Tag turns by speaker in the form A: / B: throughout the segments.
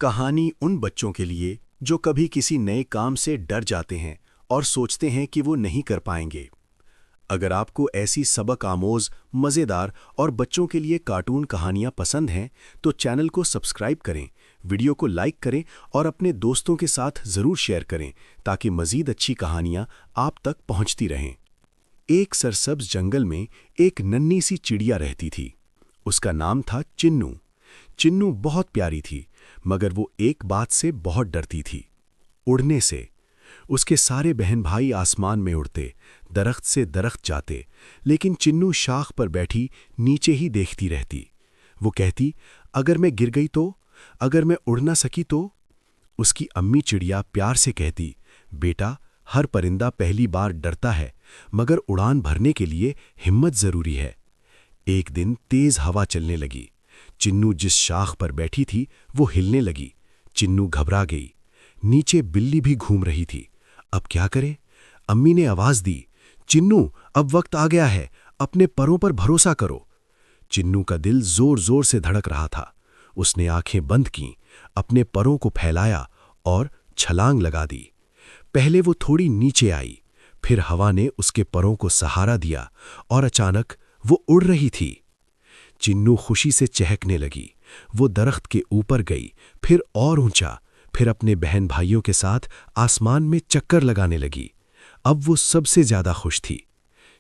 A: कहानी उन बच्चों के लिए जो कभी किसी नए काम से डर जाते हैं और सोचते हैं कि वो नहीं कर पाएंगे। अगर आपको ऐसी सबक आमोज, मज़ेदार और बच्चों के लिए कार्टून कहानियाँ पसंद हैं, तो चैनल को सब्सक्राइब करें, वीडियो को लाइक करें और अपने दोस्तों के साथ ज़रूर शेयर करें ताकि मज़ीद अच्छी कहानियाँ आप तक पहुँचती रहें। एक सरसब्ज जंगल में एक नन्ही सी चिड़िया रहती थी। उसका नाम था चिन्नू। चिन्नू बहुत प्यारी थी, मगर वो एक बात से बहुत डरती थी, उड़ने से। उसके सारे बहन भाई आसमान में उड़ते, दरख्त से दरख्त जाते, लेकिन चिन्नू शाख पर बैठी नीचे ही देखती रहती। वो कहती, अगर मैं गिर गई तो, अगर मैं उड़ ना सकी तो। उसकी अम्मी चिड़िया प्यार से कहती, बेटा, हर परिंदा पहली बार डरता है, मगर उड़ान भरने के लिए हिम्मत जरूरी है। एक दिन तेज हवा चलने लगी। चिन्नू जिस शाख पर बैठी थी वो हिलने लगी। चिन्नू घबरा गई। नीचे बिल्ली भी घूम रही थी। अब क्या करे? अम्मी ने आवाज दी, चिन्नू, अब वक्त आ गया है, अपने परों पर भरोसा करो। चिन्नू का दिल जोर जोर से धड़क रहा था। उसने आंखें बंद कीं, अपने परों को फैलाया और छलांग लगा दी। पहले वो थोड़ी नीचे आई, फिर हवा ने उसके परों को सहारा दिया और अचानक वो उड़ रही थी। चिन्नू खुशी से चहकने लगी। वो दरख्त के ऊपर गई, फिर और ऊंचा, फिर अपने बहन भाइयों के साथ आसमान में चक्कर लगाने लगी। अब वो सबसे ज्यादा खुश थी।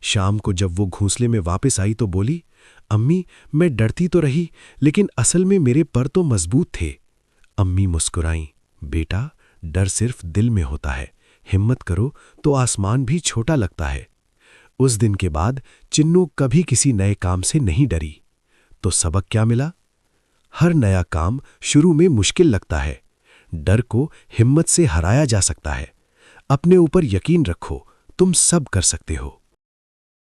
A: शाम को जब वो घोंसले में वापस आई तो बोली, अम्मी, मैं डरती तो रही, लेकिन असल में मेरे पर तो मजबूत थे। अम्मी मुस्कुराईं, बेटा, डर सिर्फ दिल में होता है, हिम्मत करो तो आसमान भी छोटा लगता है। उस दिन के बाद चिन्नू कभी किसी नए काम से नहीं डरी। तो सबक क्या मिला? हर नया काम शुरू में मुश्किल लगता है। डर को हिम्मत से हराया जा सकता है। अपने ऊपर यकीन रखो, तुम सब कर सकते हो।